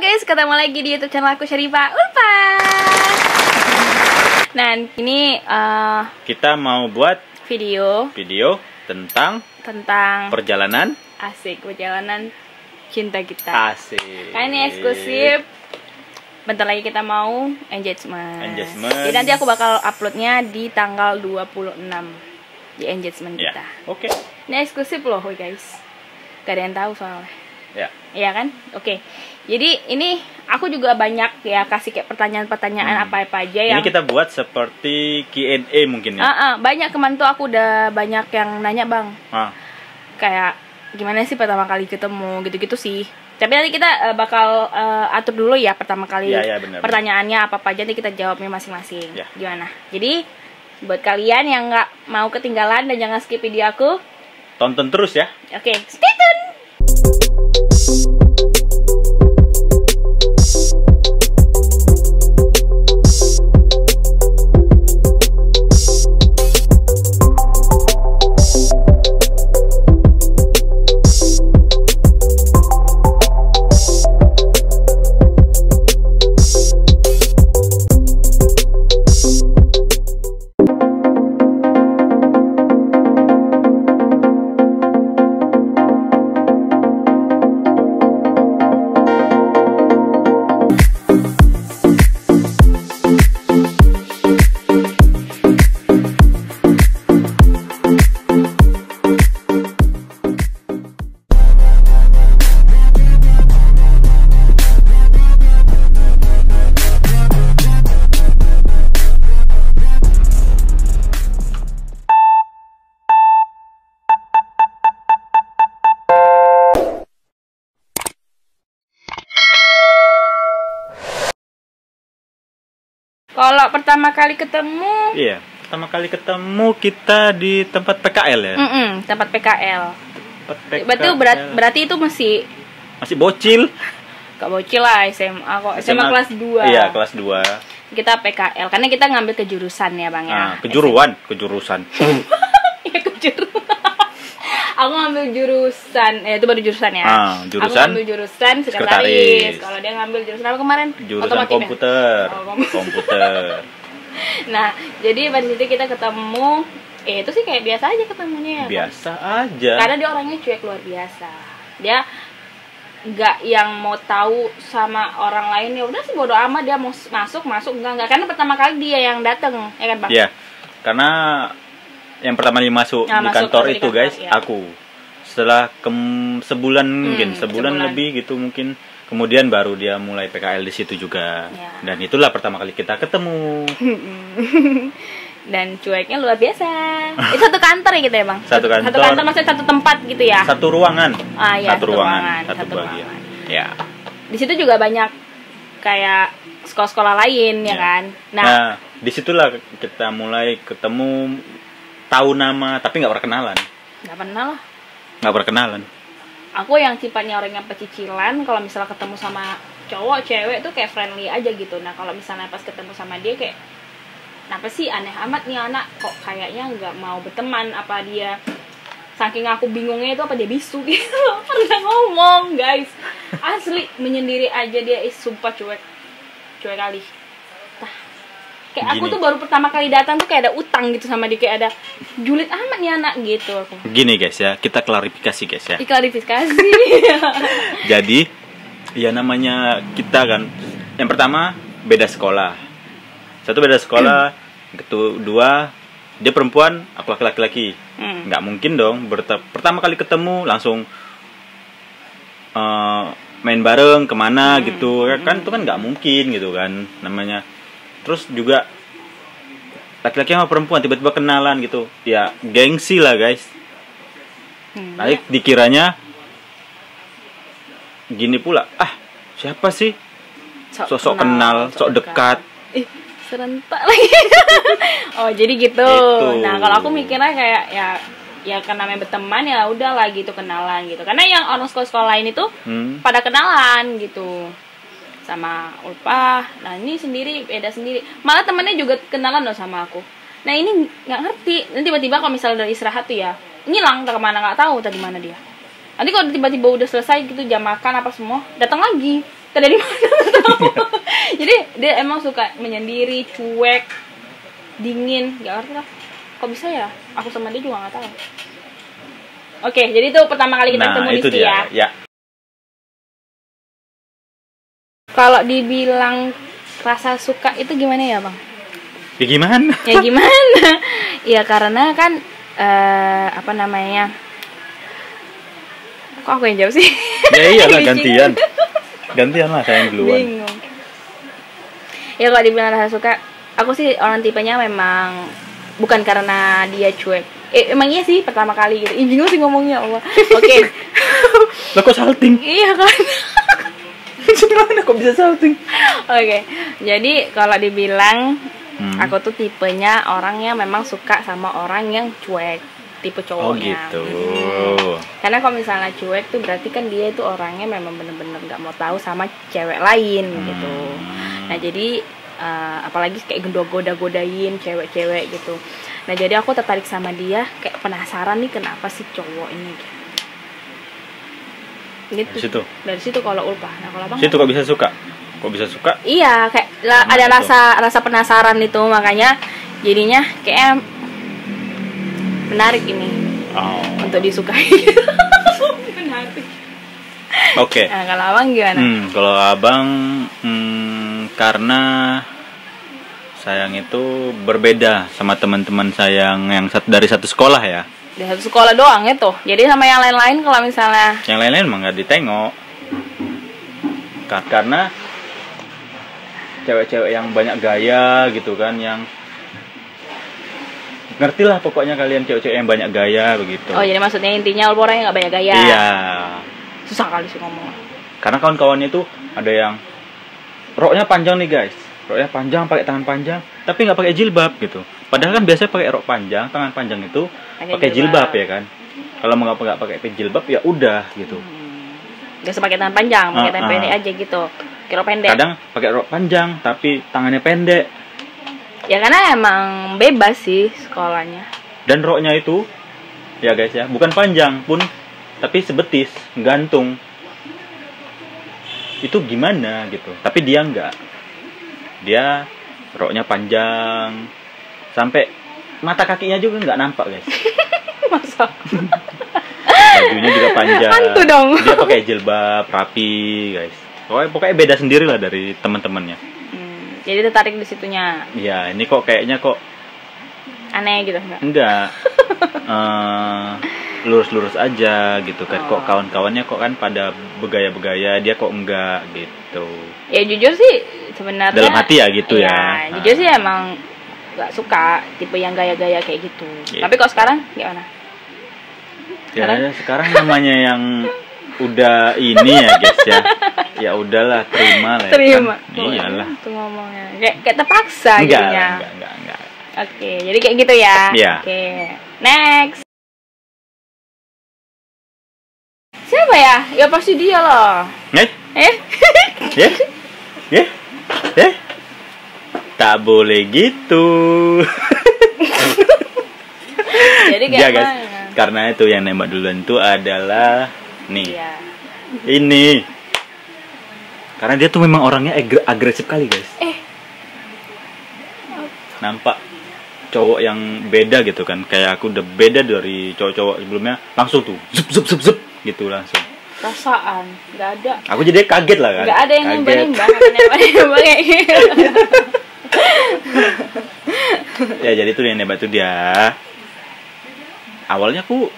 guys, ketemu lagi di YouTube channel aku Syarifah Ulfa. Nah, ini kita mau buat video tentang perjalanan. Asik, perjalanan cinta kita. Asik. Karena ini eksklusif. Bentar lagi kita mau engagement. Jadi nanti aku bakal uploadnya di tanggal 26 di engagement kita. Oke. Ini eksklusif loh guys. Gak ada yang tahu soalnya. Ya. Iya kan? Oke. Jadi ini aku juga banyak ya kasih kayak pertanyaan-pertanyaan apa-apa aja yang ini kita buat seperti Q&A mungkin ya. Banyak kemarin tuh aku udah banyak yang nanya, Bang. Kayak gimana sih pertama kali ketemu gitu-gitu sih. Tapi nanti kita bakal atur dulu ya pertama kali pertanyaannya apa-apa aja, nanti kita jawabnya masing-masing. Gimana? Jadi buat kalian yang nggak mau ketinggalan dan jangan skip video aku, tonton terus ya. Oke, stay tune. Kalau pertama kali ketemu, iya, pertama kali ketemu kita di tempat PKL ya. Tempat PKL. Berarti itu masih bocil. Gak bocil lah, SMA kok. SMA kelas 2. Iya, kelas 2. Kita PKL karena kita ngambil kejurusan ya, Bang ya. Kejurusan. Iya, kejurusan. Aku ngambil jurusan, itu baru jurusan ya. Jurusan. Aku ngambil jurusan sekretaris. Kalau dia ngambil jurusan apa kemarin? Jurusan komputer. Komputer. Nah, jadi pada situ kita ketemu. Itu sih kayak biasa aja ketemunya ya. Biasa aja. Karena dia orangnya cuek luar biasa. Dia nggak yang mau tahu sama orang lain, ya udah sih bodo amat, dia mau masuk enggak. Karena pertama kali dia yang datang, ya kan, Bang? Iya. Karena yang pertama kali masuk di kantor itu guys, aku setelah sebulan lebih gitu mungkin, kemudian baru dia mulai PKL di situ juga, dan itulah pertama kali kita ketemu. Dan cueknya luar biasa. Itu satu kantor ya kita ya, Bang? Satu kantor maksudnya satu tempat gitu ya? Satu ruangan. Satu ruangan. Ya. Di situ juga banyak kayak sekolah-sekolah lain ya kan. Nah, disitulah kita mulai ketemu, tahu nama tapi nggak berkenalan. Nggak berkenalan. Aku yang sifatnya orang yang pecicilan, kalau misalnya ketemu sama cowok cewek tuh kayak friendly aja gitu. Nah kalau misalnya pas ketemu sama dia kayak, kenapa sih aneh amat nih anak, kok kayaknya nggak mau berteman, apa dia saking aku bingungnya itu apa dia bisu gitu. Pernah ngomong guys, asli menyendiri aja dia, sumpah cuek kali. Kayak aku tuh baru pertama kali datang tuh kayak ada utang gitu sama dia, kayak ada julid amat nih anak gitu aku. Gini guys ya, kita klarifikasi guys ya. Klarifikasi. Jadi ya namanya kita kan, yang pertama beda sekolah. Satu beda sekolah, kedua dia perempuan, aku laki-laki. Nggak mungkin dong pertama kali ketemu langsung main bareng kemana gitu kan, itu kan nggak mungkin gitu kan namanya. Terus juga laki-laki sama perempuan tiba-tiba kenalan gitu, ya gengsi lah guys. Nanti dikiranya gini pula, siapa sih sosok kenal, sok dekat. Serentak lagi. Oh jadi gitu. Nah kalau aku mikirnya kayak ya karena namanya berteman ya udah lah gitu, kenalan gitu. Karena yang orang sekolah lain itu pada kenalan gitu sama Ulfa. Nah ini sendiri beda sendiri. Malah temennya juga kenalan loh sama aku. Nah ini nggak ngerti. Nanti tiba-tiba kalau misalnya dari istirahat tuh ya ngilang, entah kemana, nggak tahu tadi mana dia. Nanti kalau tiba-tiba udah selesai gitu jam makan apa semua datang lagi. Entah dari mana nggak tahu. Jadi dia emang suka menyendiri, cuek, dingin, nggak ngerti lah. Kok bisa ya? Aku sama dia juga nggak tahu. Oke, jadi itu pertama kali kita ketemu di sini ya. Ya. Kalau dibilang rasa suka itu gimana ya, Bang? Ya gimana? Ya gimana? Ya karena kan apa namanya? Kok aku yang jawab sih? Ya iyalah gantian. Gantian lah saya yang duluan. Bingung. Ya kalau dibilang rasa suka, aku sih orang tipenya memang bukan karena dia cuek. Emang iya sih pertama kali gitu. Bingung sih ngomongnya Allah. Oke. Lah kok salting? Iya kan. Gimana kok bisa salting? Oke. Jadi kalau dibilang aku tuh tipenya orang yang memang suka sama orang yang cuek, tipe cowoknya. Oh gitu. Karena kalau misalnya cuek tuh berarti kan dia itu orangnya memang bener-bener nggak mau tahu sama cewek lain gitu. Nah jadi apalagi kayak godain cewek-cewek gitu. Nah jadi aku tertarik sama dia, kayak penasaran nih kenapa sih cowok ini gitu. Dari situ kalau Ulpah. Nah kalau Bang situ kok bisa suka? Kok bisa suka? Iya, kayak ada rasa penasaran itu, makanya jadinya kayak menarik ini untuk disukai. Menarik. Oke. Nah kalau Abang gimana? Kalau Abang karena sayang itu berbeda sama teman-teman sayang yang dari satu sekolah ya. Dari satu sekolah doang itu. Jadi sama yang lain-lain kalau misalnya yang lain-lain emang nggak ditengok. Karena cewek-cewek yang banyak gaya gitu kan, yang ngertilah pokoknya kalian cewek-cewek yang banyak gaya begitu. Oh jadi maksudnya intinya orang yang nggak banyak gaya. Iya. Susah kali sih ngomong. Karena kawan-kawannya itu ada yang roknya panjang nih guys, roknya panjang pakai tangan panjang, tapi nggak pakai jilbab gitu. Padahal kan biasanya pakai rok panjang, tangan panjang itu pakai jilbab ya kan. Kalau nggak pakai jilbab ya udah gitu. Gak usah pakai tangan panjang, pakai tangan pendek aja gitu. Kira pendek. Kadang pakai rok panjang tapi tangannya pendek. Ya karena emang bebas sih sekolahnya. Dan roknya itu ya guys ya, bukan panjang pun tapi sebetis, gantung. Itu gimana gitu. Tapi dia enggak. Dia roknya panjang sampai mata kakinya juga nggak nampak guys. Masa? Bajunya juga panjang. Hantu dong. Dia pakai jilbab rapi guys. Pokoknya beda sendiri lah dari teman-temannya. Jadi tertarik di situnya. Iya, ini kok kayaknya kok aneh gitu enggak? Enggak. Lurus-lurus aja gitu kan. Kok kawan-kawannya kok kan pada begaya-begaya, dia kok enggak gitu. Ya jujur sih sebenarnya dalam hati ya gitu ya. Jujur sih emang nggak suka tipe yang gaya-gaya kayak gitu. Tapi kok sekarang gimana? Ya sekarang namanya yang udah ini ya guys ya. Ya udahlah, terima lah. Terima. Kan? Iyalah. Itu ngomongnya. Kayak terpaksa jadinya. Enggak. Oke, jadi kayak gitu ya. Iya. Oke. Next. Siapa ya? Ya pasti dia loh. Tak boleh gitu. Jadi kayak ya, guys, karena itu yang nembak duluan itu adalah nih. Iya. Ini. Karena dia tuh memang orangnya agresif kali, guys. Nampak cowok yang beda gitu kan. Kayak aku udah beda dari cowok-cowok sebelumnya. Langsung tuh zup gitu langsung. Perasaan nggak ada. Aku jadi kaget lah kan. Nggak ada yang nembak kayak gitu. Ya jadi tuh yang nembak tuh dia. Awalnya aku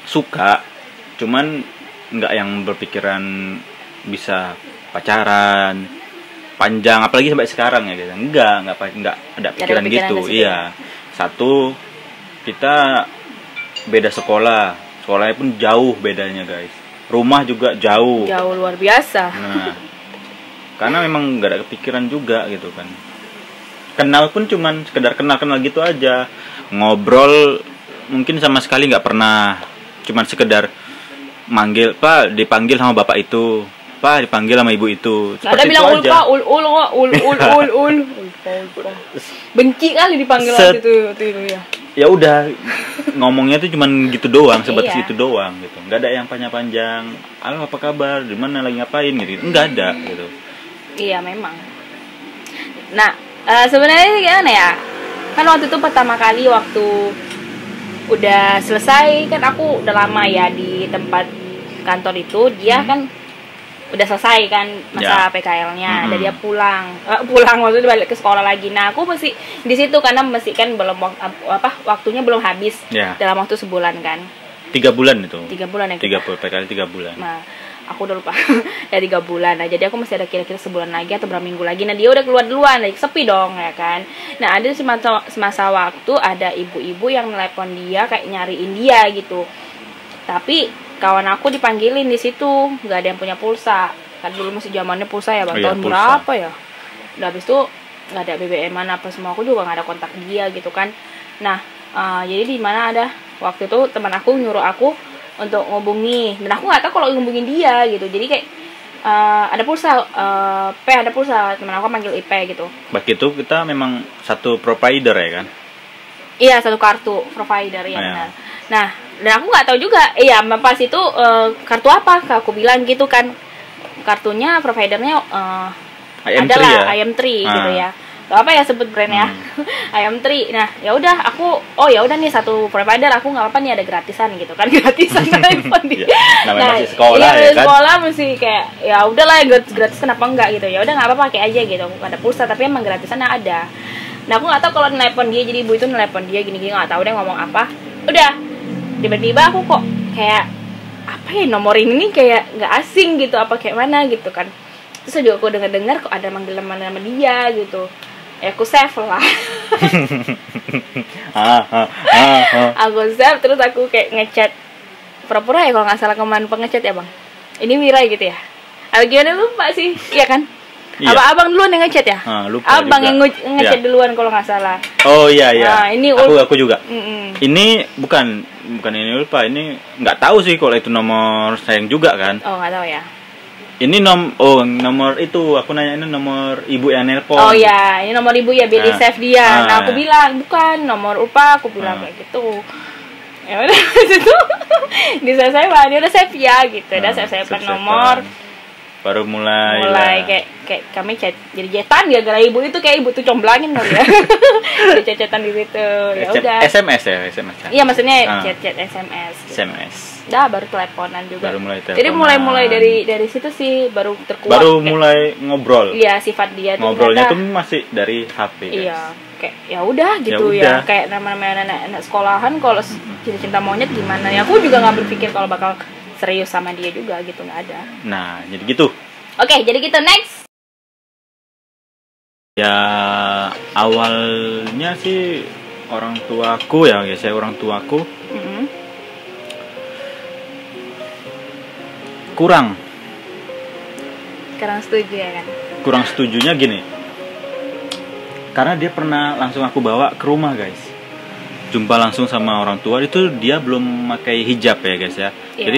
suka, cuman nggak yang berpikiran bisa pacaran panjang, apalagi sampai sekarang ya gitu. Nggak ada pikiran gitu. Iya. Satu, kita beda sekolahnya pun jauh bedanya guys. Rumah juga jauh luar biasa. Nah, karena memang nggak ada kepikiran juga gitu kan. Kenal pun cuman sekedar kenal gitu aja. Ngobrol mungkin sama sekali nggak pernah. Cuman sekedar manggil, Pak, dipanggil sama bapak itu, Pak, dipanggil sama ibu itu. Nggak ada bilang ul. Benci kali dipanggil waktu itu ya. ya udah ngomongnya tuh cuman gitu doang, sebatas Iya. itu doang gitu. Nggak ada yang panjang-panjang. Halo, apa kabar? Di mana lagi ngapain gitu. Nggak ada gitu. Iya memang. Nah, sebenarnya gimana ya? Kan waktu itu pertama kali waktu udah selesai, kan aku udah lama ya di tempat kantor itu, dia kan udah selesai kan masa Ya. PKL-nya, dan dia pulang maksudnya balik ke sekolah lagi. Nah, aku masih di situ karena masih kan belum waktunya belum habis Ya. dalam waktu sebulan kan. 3 bulan itu. 3 bulan ya. 3 PKL 3 bulan. Nah, aku udah lupa. Ya 3 bulan. Nah, jadi aku masih ada kira-kira sebulan lagi atau berapa minggu lagi. Nah, dia udah keluar duluan, lagi sepi dong ya kan. Nah, ada semasa waktu ada ibu-ibu yang nelpon dia kayak nyariin dia gitu. Tapi kawan aku dipanggilin di situ, nggak ada yang punya pulsa. Kan dulu masih zamannya pulsa ya, bang. Oh iya, Tahun pulsa. berapa ya? Udah habis itu nggak ada BBM-an apa semua, aku juga nggak ada kontak dia gitu kan. Nah, jadi di mana ada waktu itu teman aku nyuruh aku untuk ngubungi, dan aku nggak tahu kalau ngubungin dia gitu. Jadi kayak ada pulsa, ada pulsa, teman aku manggil IP gitu. Bagi itu kita memang satu provider ya kan. Iya, satu kartu provider ya Iya. benar. Nah, dan aku nggak tahu juga, pas itu kartu apa? Aku bilang gitu kan, kartunya providernya IM3 adalah ya? IM3 gitu ya. Gak apa ya sebut brandnya, IM3. Nah, ya udah aku, ya udah nih satu provider, aku nggak apa nih ada gratisan gitu kan, gratisan telepon dia. Iya, namanya masih sekolah iya, ya kan? sekolah mesti kayak ya udahlah gratis kenapa enggak gitu. Ya udah nggak apa pakai aja gitu. Ada pulsa tapi emang gratisannya ada. Nah, aku nggak tahu kalau nelpon dia, jadi ibu itu nelpon dia gini-gini, nggak tahu deh ngomong apa. Udah, tiba-tiba aku kok kayak apa ya, nomor ini nih kayak nggak asing gitu, apa kayak mana gitu kan. Terus juga aku dengar kok ada manggil nama dia gitu. Ya aku save lah. Aku save, terus aku kayak ngechat pura-pura ya kalau nggak salah kemarin pengechat ya bang. Ini Mira gitu ya. Atau gimana lupa sih, iya kan? Iya. Apa abang duluan yang ngechat ya? Lupa Abang juga. yang ngechat Iya. duluan kalau nggak salah. Oh iya iya. Nah, ini aku juga. Mm-mm. Ini bukan ini lupa. Ini nggak tahu sih kalau itu nomor sayang juga kan. Oh nggak tahu ya. Ini nomor itu aku nanya ini nomor ibu yang nelpon. Oh ya, ini nomor ibu ya, biar di save dia. Nah, aku ya. bilang bukan nomor UPA, aku bilang kayak gitu. Ya udah itu di saya dia udah save ya gitu. Udah save nomor. Baru mulai kayak kami chat jadi jetan gara-gara ibu itu, kayak ibu tuh comblangin kali ya. Jadi chat-chatan di situ. Ya udah. SMS ya. Iya, maksudnya chat SMS. Gitu. SMS. Dah baru teleponan juga. Baru mulai teleponan. Jadi mulai dari situ sih baru terkuat. Baru mulai ngobrol. Iya, sifat dia tuh. Ngobrolnya ternyata, tuh masih dari HP. Iya, kayak ya udah gitu ya. Kayak namanya anak sekolahan kalau cinta monyet gimana ya. Aku juga nggak berpikir kalau bakal serius sama dia juga gitu, nggak ada. Nah, jadi gitu. Oke, jadi kita next. Ya awalnya sih orang tuaku ya guys, orang tuaku kurang setuju ya kan. Kurang setujunya gini, karena dia pernah langsung aku bawa ke rumah guys, jumpa langsung sama orang tua itu, dia belum pakai hijab ya guys ya. Iya. Jadi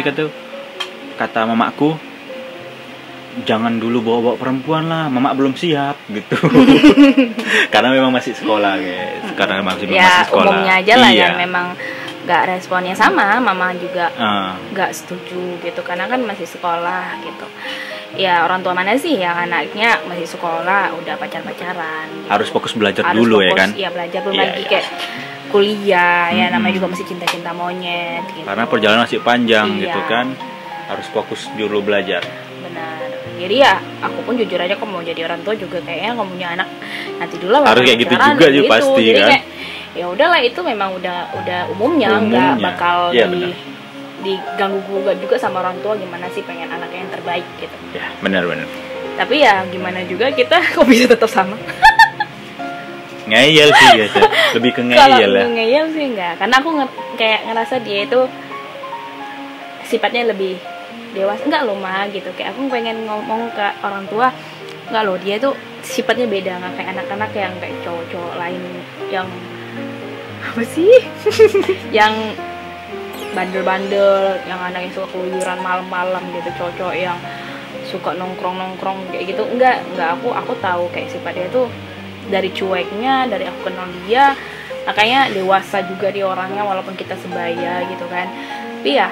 kata mamaku, jangan dulu bawa perempuan lah, mama belum siap gitu. Karena memang masih sekolah guys, karena masih sekolah. Umumnya aja lah iya. yang memang nggak responnya sama, mama juga nggak setuju gitu, karena kan masih sekolah gitu. Ya orang tua mana sih yang anaknya masih sekolah udah pacaran gitu. Harus fokus belajar dulu ya kan. Iya, belajar belum Iya, lagi iya. kayak kuliah ya, namanya juga masih cinta-cinta monyet gitu. Karena perjalanan masih panjang Iya. gitu kan, harus fokus dulu belajar. Benar. Jadi ya aku pun jujur aja, kok mau jadi orang tua juga kayaknya nggak punya anak nanti dulu lah. Harus kayak gitu juga juga pasti jadi kan. Kayak, ya udahlah, itu memang udah umumnya nggak bakal Iya, diganggu gugat juga sama orang tua, gimana sih pengen anaknya yang terbaik gitu. Ya benar. Tapi ya gimana juga kita kok bisa tetap sama. Ngeyel sih guys ya. Lebih ke ngeyel Kalau ya. ngeyel sih enggak, karena aku kayak ngerasa dia itu sifatnya lebih dewasa. Enggak loh Ma gitu, kayak aku pengen ngomong ke orang tua, enggak loh, dia itu sifatnya beda, nggak kayak anak-anak yang kayak cowok-cowok lain yang apa sih yang bandel-bandel, yang anak yang suka keluyuran malam-malam gitu, cowok-cowok yang suka nongkrong-nongkrong kayak gitu. Enggak, aku tahu kayak sifat dia tuh dari cueknya, dari aku kenal dia makanya dewasa juga dia orangnya walaupun kita sebaya gitu kan. Tapi ya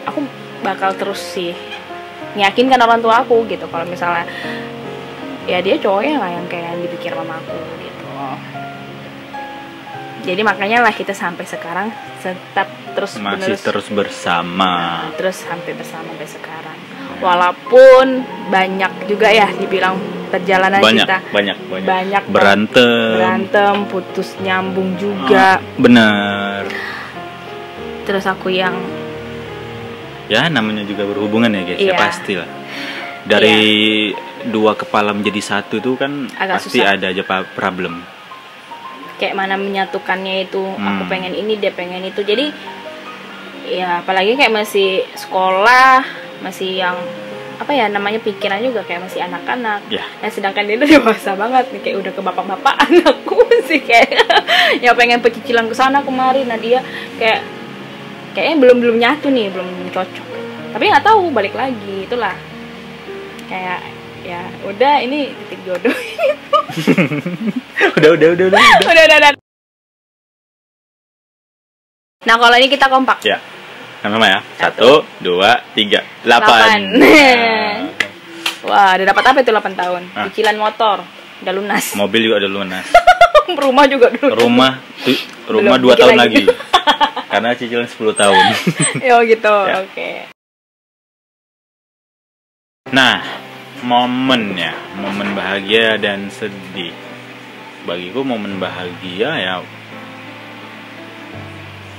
aku bakal terus sih meyakinkan orang tua aku gitu kalau misalnya ya dia cowoknya lah yang kayak dipikir mamaku gitu. Jadi makanya lah kita sampai sekarang tetap terus masih terus bersama. Terus sampai bersama sampai sekarang. Walaupun banyak juga ya dibilang perjalanan kita banyak berantem, putus nyambung juga. Bener. Terus aku yang ya namanya juga berhubungan ya guys, ya pastilah. Dari dua kepala menjadi satu itu kan agak pasti susah. Ada aja problem. Kayak mana menyatukannya itu, aku pengen ini, dia pengen itu. Jadi ya apalagi kayak masih sekolah, masih yang apa ya namanya pikiran juga kayak masih anak-anak. Nah sedangkan dia udah dewasa banget nih, kayak udah ke bapak-bapak anakku sih kayak ya pengen pecicilan ke sana kemari. Nah dia kayaknya belum nyatu nih, belum cocok. Tapi nggak tahu, balik lagi itulah kayak ya udah ini titik jodoh. udah. Nah kalau ini kita kompak. Ya. Sama ya. 1, 2, 3, 8. Wah, udah dapat apa itu 8 tahun? Cicilan motor udah lunas. Mobil juga udah lunas. Rumah juga udah. Rumah 2 tahun lagi. Karena cicilan 10 tahun. Ya gitu. Ya. Oke. Nah, momen bahagia dan sedih. Bagiku momen bahagia ya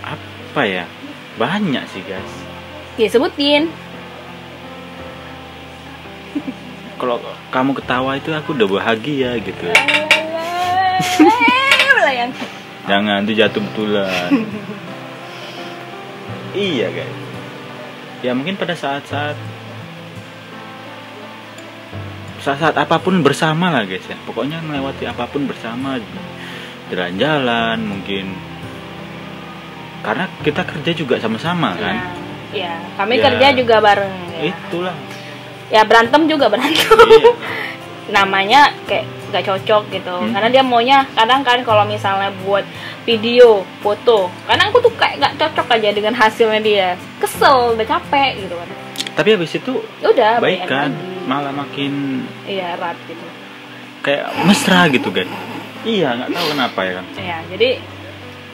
apa ya? Banyak sih guys. Ya sebutin. Kalau kamu ketawa itu aku udah bahagia gitu. Jangan tuh jatuh betulan. Iya guys. Ya mungkin pada saat-saat apapun bersama lah guys ya. Pokoknya melewati apapun bersama, jalan-jalan mungkin. Karena kita kerja juga sama-sama kan. Iya, kami kerja juga bareng ya. Itulah. Ya berantem juga berantem. Iya. Namanya kayak gak cocok gitu. Karena dia maunya kadang kan kalau misalnya buat video, foto, karena aku tuh kayak gak cocok aja dengan hasilnya dia. Kesel, udah capek gitu kan. Tapi habis itu udah baik kan, malah makin erat gitu. Kayak mesra gitu kan. Iya, nggak tahu kenapa ya kan. Iya, jadi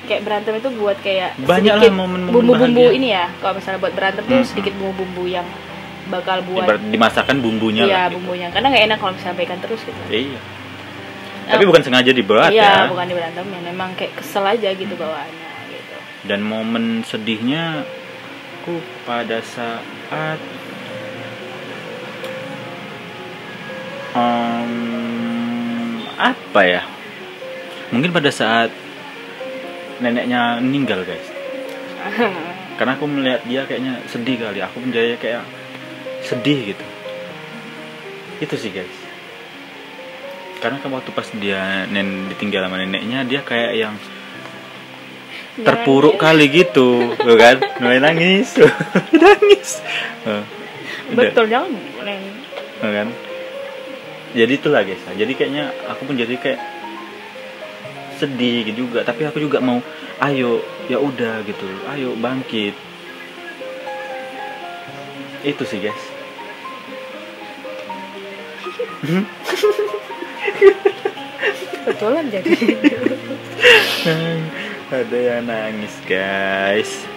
kayak berantem itu buat kayak banyak sedikit momen-momen bumbu-bumbu bahagia. Ini ya. Kalau misalnya buat berantem tuh sedikit bumbu-bumbu yang bakal buat dimasakkan bumbunya lah. Iya, gitu. Bumbunya. Karena nggak enak kalau misalnya baikan terus gitu. Iya. Tapi bukan sengaja diberat ya. Iya, bukan diberantem ya. Memang kayak kesel aja gitu bawaannya gitu. Dan momen sedihnya aku pada saat apa ya? Mungkin pada saat neneknya meninggal guys. Karena aku melihat dia kayaknya sedih kali. Aku pun jadi kayak sedih gitu. Itu sih guys. Karena kan waktu pas dia ditinggal sama neneknya, dia kayak yang terpuruk kali gitu, tuh kan, mulai nangis. Betul jangan kan. Jadi itulah guys. Jadi kayaknya aku pun jadi kayak sedih gitu juga, tapi aku juga mau ayo ya udah gitu, ayo bangkit. Itu sih guys. Betulan jadi. Ada yang nangis guys.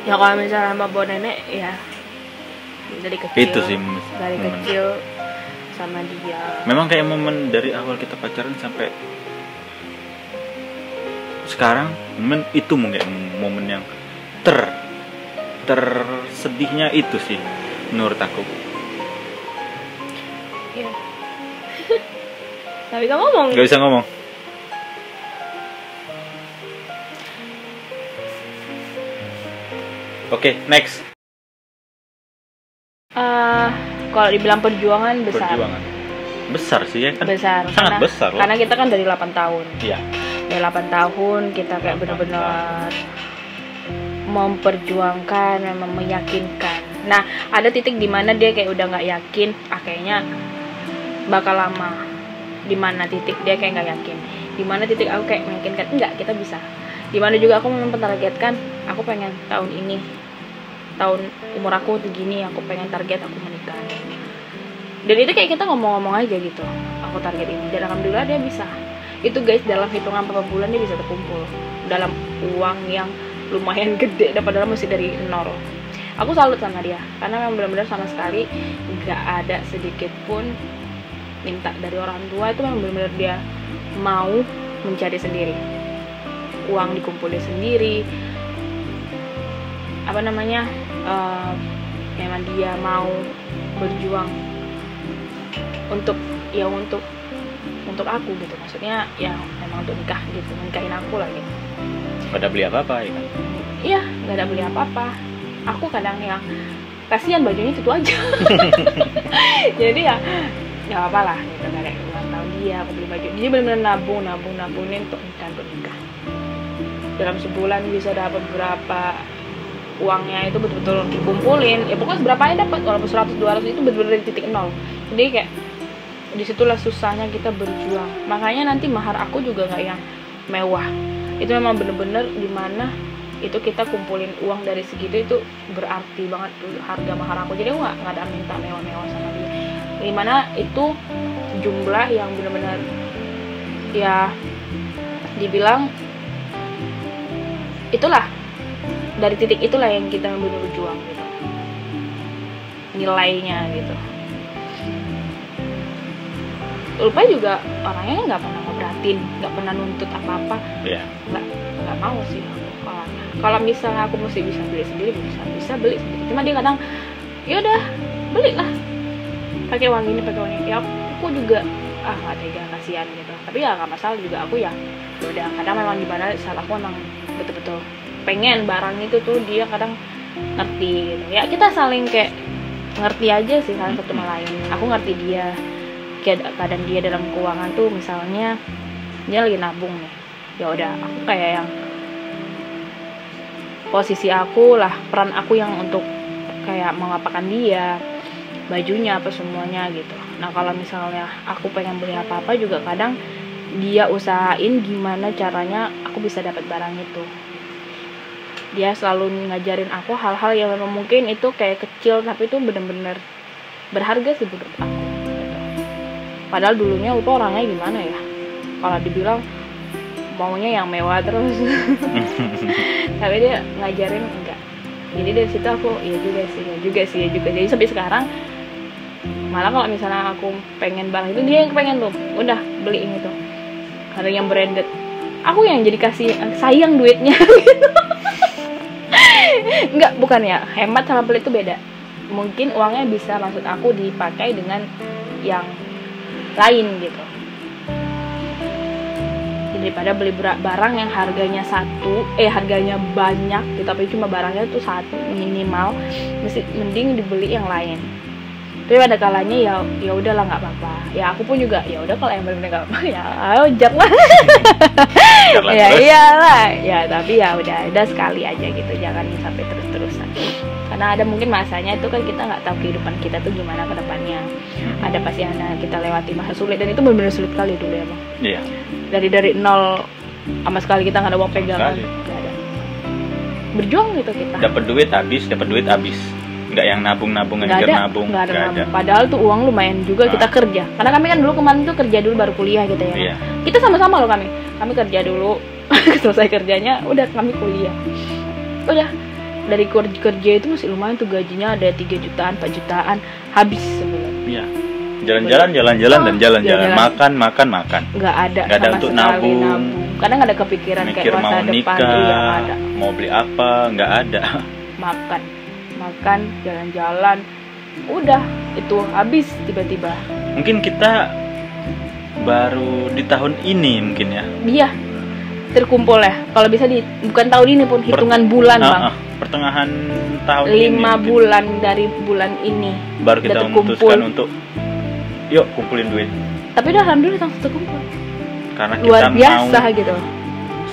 Ya kalau misalnya sama bawa nenek ya dari kecil. Itu sih dari kecil sama dia. Memang kayak momen dari awal kita pacaran sampai sekarang, momen itu mungkin momen yang tersedihnya itu sih menurut aku. Iya. Tapi kamu ngomong. Gak bisa ngomong. Oke, next. Kalau dibilang perjuangan besar. Besar sih ya kan. Besar. Sangat besar loh. Karena kita kan dari 8 tahun. Iya. Dari 8 tahun kita kayak benar-benar memperjuangkan, memang meyakinkan. Nah, ada titik di mana dia kayak udah nggak yakin, kayaknya bakal lama. di mana titik dia kayak nggak yakin, di mana titik aku kayak meyakinkan enggak kita bisa, di mana juga aku mentargetkan aku pengen tahun ini, tahun umur aku segini aku pengen target aku menikah. Dan itu kayak kita ngomong-ngomong aja gitu, aku target ini, dan alhamdulillah dia bisa. Itu guys, dalam hitungan beberapa bulan dia bisa terkumpul dalam uang yang lumayan gede, dan padahal masih dari nol. Aku salut sama dia karena memang benar-benar sama sekali nggak ada sedikit pun minta dari orang tua. Itu memang benar-benar dia mau mencari sendiri, uang dikumpulin sendiri, apa namanya, memang dia mau berjuang untuk aku gitu, maksudnya ya memang untuk nikah gitu, nikahin aku lah gitu. Gak ada beli apa-apa ya kan? Iya, gak ada beli apa-apa. Aku kadang yang kasihan bajunya itu aja. Jadi ya apa lah gitu, gak ada ulang tahun dia aku beli baju. Jadi benar-benar nabungin untuk nikah. Dalam sebulan bisa dapat berapa uangnya itu betul-betul dikumpulin. Ya pokoknya berapa aja dapat, walaupun 100-200 itu benar-benar dari titik nol. Jadi kayak disitulah susahnya kita berjuang. Makanya nanti mahar aku juga nggak yang mewah. Itu memang bener-bener dimana itu kita kumpulin uang dari segitu, itu berarti banget harga mahar aku. Jadi aku nggak ada minta mewah-mewah sama dia. Dimana itu jumlah yang bener-bener ya dibilang itulah, dari titik itulah yang kita bener-bener berjuang gitu, nilainya gitu. Ulfa juga orangnya nggak pernah ngeberatin, nggak pernah nuntut apa-apa. Iya. Nggak mau sih orangnya. Kalau misalnya aku mesti bisa beli sendiri, bisa beli sendiri. Cuma dia kadang, yaudah belilah, pakai uang ini. Ya aku juga nggak tega, kasihan gitu. Tapi ya nggak masalah juga, aku ya udah. Kadang memang di mana saat aku memang betul-betul pengen barang itu tuh, dia kadang ngerti gitu. Ya kita saling kayak ngerti aja sih saling satu sama lain. Aku ngerti dia, keadaan dia dalam keuangan tuh, misalnya dia lagi nabung nih, ya udah aku kayak yang posisi aku lah, peran aku yang untuk kayak mengapakan dia, bajunya apa semuanya gitu. Nah kalau misalnya aku pengen beli apa-apa juga kadang dia usahain gimana caranya aku bisa dapat barang itu. Dia selalu ngajarin aku hal-hal yang memang mungkin itu kayak kecil, tapi itu bener-bener berharga sih menurut aku. Padahal dulunya Ulfa orangnya gimana ya, kalau dibilang maunya yang mewah terus. Tapi dia ngajarin enggak. Jadi dari situ aku ya juga sih. Jadi sampai sekarang malah kalau misalnya aku pengen barang itu, dia yang pengen tuh, udah beliin itu. Ada yang branded, aku yang jadi kasih sayang duitnya. Gitu. Enggak, bukan ya, hemat sama pelit itu beda. Mungkin uangnya bisa, maksud aku, dipakai dengan yang lain gitu. Daripada beli barang yang harganya harganya banyak gitu, tapi cuma barangnya tuh satu minimal, mending dibeli yang lain. Tapi pada kalanya ya udahlah, nggak apa-apa. Ya aku pun juga ya udah, kalau yang benar-benar nggak apa ya ojek lah. Ya iyalah ya, tapi ya udah sekali aja gitu, jangan sampai terus-terusan. Karena ada mungkin masanya itu kan kita nggak tahu kehidupan kita tuh gimana ke depannya. Ada pasti ada kita lewati masa sulit, dan itu benar-benar sulit kali dulu ya bang. Iya. Dari nol sama sekali kita nggak ada uang pegangan, nggak ada. Berjuang gitu kita. Dapat duit habis. Nggak yang nabung, nggak ada. Padahal tuh uang lumayan juga kita kerja. Karena kami kan dulu kemarin tuh kerja dulu baru kuliah gitu ya. Iya. Kita sama-sama loh kami kerja dulu. Selesai kerjanya udah kami kuliah. Udah dari kerja itu masih lumayan tuh, gajinya ada 3 jutaan 4 jutaan habis sebulan. Iya. Jalan-jalan dan jalan-jalan, makan. Nggak ada untuk nabung. Kadang nggak ada kepikiran mikir kayak masa depan nikah, ada. Mau beli apa, nggak ada. Makan, jalan-jalan, udah itu habis tiba-tiba. Mungkin kita baru di tahun ini mungkin ya. Iya. Terkumpul ya. Kalau bisa bukan tahun ini pun, hitungan bulan bang. Pertengahan tahun 5 ini. 5 bulan dari bulan ini. Baru kita memutuskan untuk yuk kumpulin duit. Tapi udah alhamdulillah langsung terkumpul. Karena kita luar biasa mau gitu.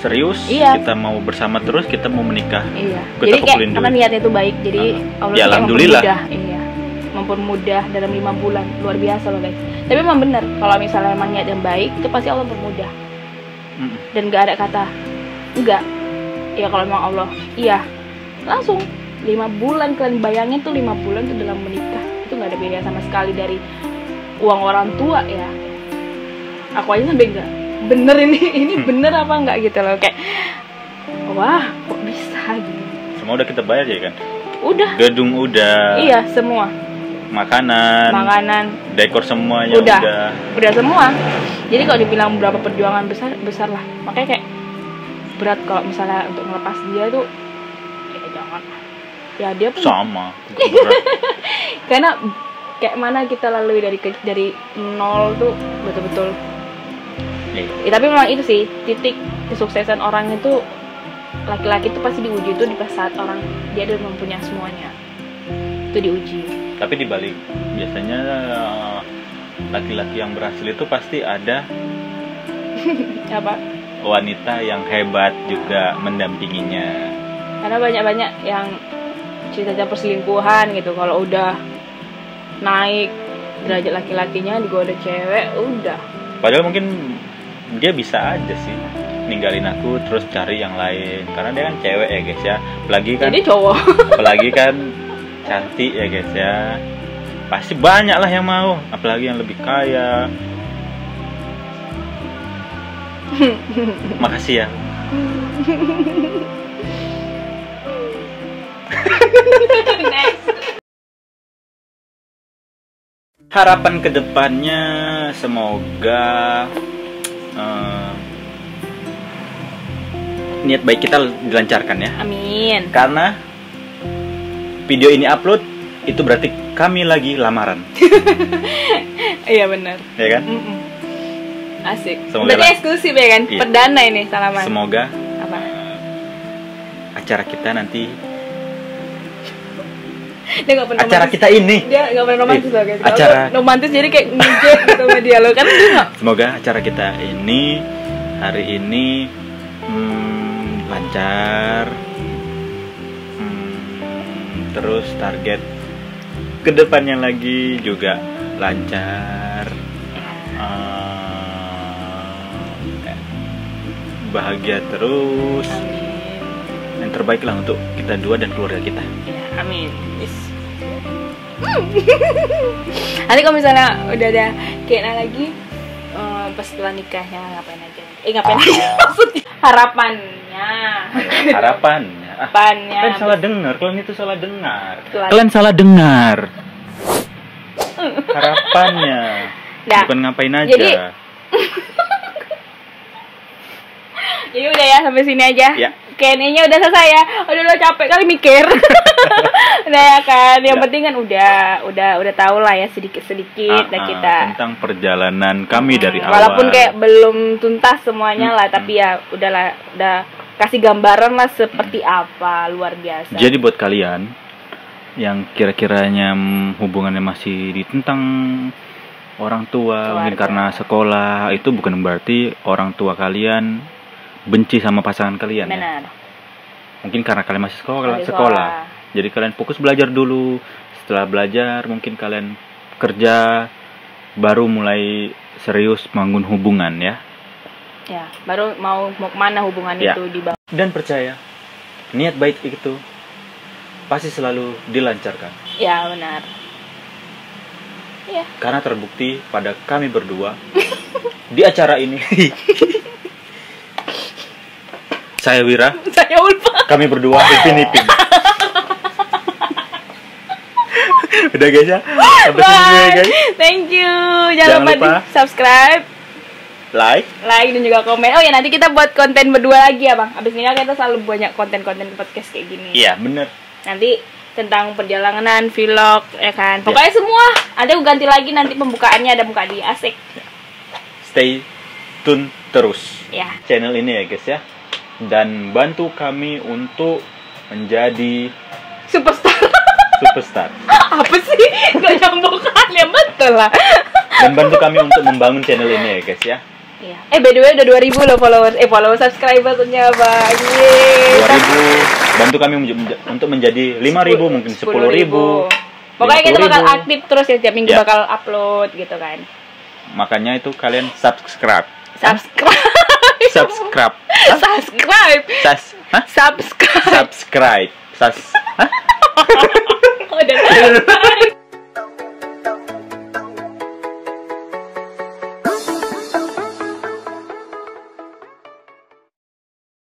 Serius, iya. Kita mau bersama terus, kita mau menikah. Iya. Kita jadi kayak karena niatnya itu baik, jadi Allah ya, alhamdulillah. Iya. mempermudah dalam 5 bulan. Luar biasa loh guys. Tapi memang benar, kalau misalnya emang niat yang baik itu pasti Allah mempermudah. Dan gak ada kata enggak. Ya kalau memang Allah iya, langsung 5 bulan. Kalian bayangin tuh 5 bulan tuh dalam menikah, itu gak ada beda sama sekali dari uang orang tua ya. Aku aja sampai enggak bener ini bener apa enggak gitu loh, kayak wah kok bisa gitu. Semua udah kita bayar ya kan? Udah. Gedung udah. Iya semua. Makanan. Dekor semuanya udah semua. Jadi kalau dibilang berapa perjuangan besar lah. Makanya kayak berat kalau misalnya untuk melepas dia tuh ya jangan. Ya dia pun sama. Berat. Karena kayak mana kita lalui dari nol tuh betul-betul. Ya, tapi memang itu sih titik kesuksesan orang itu, laki-laki itu pasti diuji itu di saat orang dia udah mempunyai semuanya, itu diuji. Tapi dibalik biasanya laki-laki yang berhasil itu pasti ada apa? Wanita yang hebat juga mendampinginya. Karena banyak yang cerita perselingkuhan gitu, kalau udah naik derajat laki-lakinya digoda cewek udah. Padahal mungkin dia bisa aja sih ninggalin aku terus cari yang lain, karena dia kan cewek ya guys ya, apalagi kan jadi cowok apalagi kan cantik ya guys ya, pasti banyak lah yang mau, apalagi yang lebih kaya. Makasih ya. Next. Harapan kedepannya semoga niat baik kita dilancarkan ya. Amin. Karena video ini upload itu berarti kami lagi lamaran. Iya benar. Ya kan? Asik. Semoga berarti eksklusif ya kan? Iya. Perdana ini salaman. Semoga apa? Acara kita nanti. Dia gak pernah acara romantis. kita ini. Dia gak pernah romantis loh guys. Acara romantis jadi kayak ngejet gitu sama dia loh kan dia gak. Semoga acara kita ini hari ini lancar. Terus target kedepannya lagi juga lancar. Bahagia terus. Amin. Yang terbaik lah untuk kita dua dan keluarga kita. Ya, amin. Yes. Nanti kalau misalnya udah ada kayaknya lagi pas setelah nikahnya ngapain aja? Ngapain aja maksudnya? Harapannya. Kalian salah dengar. Kalian itu salah dengar. Kalian salah dengar. Harapannya. Nah, bukan ngapain aja. Jadi udah ya sampai sini aja. Ya. Kayaknya udah selesai ya. Udah capek kali mikir. Udah ya kan. Yang penting kan udah tahu lah ya sedikit-sedikit kita tentang perjalanan kami dari awal. Walaupun kayak belum tuntas semuanya lah, tapi ya udahlah, udah kasih gambaran lah seperti apa, luar biasa. Jadi buat kalian yang kira-kiranya hubungannya masih ditentang orang tua, mungkin karena sekolah, itu bukan berarti orang tua kalian benci sama pasangan kalian. Benar. Ya. Mungkin karena kalian masih sekolah. Jadi kalian fokus belajar dulu. Setelah belajar mungkin kalian kerja, baru mulai serius bangun hubungan ya. Ya, baru mau kemana hubungan itu dibangun. Dan percaya, niat baik itu pasti selalu dilancarkan. Ya, benar. Iya. Karena terbukti pada kami berdua di acara ini. Saya Wira. Saya Ulfa. Kami berdua Ipin. Udah guys ya. Sampai sini guys. Thank you. Jangan lupa di subscribe, like dan juga komen. Oh ya, nanti kita buat konten berdua lagi ya bang. Abis ini kita selalu banyak konten podcast kayak gini. Iya bener. Nanti tentang perjalanan, vlog, ya kan. Pokoknya semua. Nanti aku ganti lagi nanti pembukaannya ada muka dia asik. Stay tune terus. Ya. Channel ini ya guys ya. Dan bantu kami untuk menjadi superstar. Apa sih? Gak nyambung kan ya, betul lah. Dan bantu kami untuk membangun channel ini ya guys ya. Iya. By the way udah 2000 loh followers subscribernya bang. 2000. Bantu kami untuk menjadi 5000 mungkin 10.000. Pokoknya kita bakal 50.000. aktif terus ya, tiap minggu Ya. bakal upload gitu kan. Makanya itu kalian subscribe. Subscribe. Subscribe. Subscribe. Hah? Subscribe. Subscribe. Hah? Udah.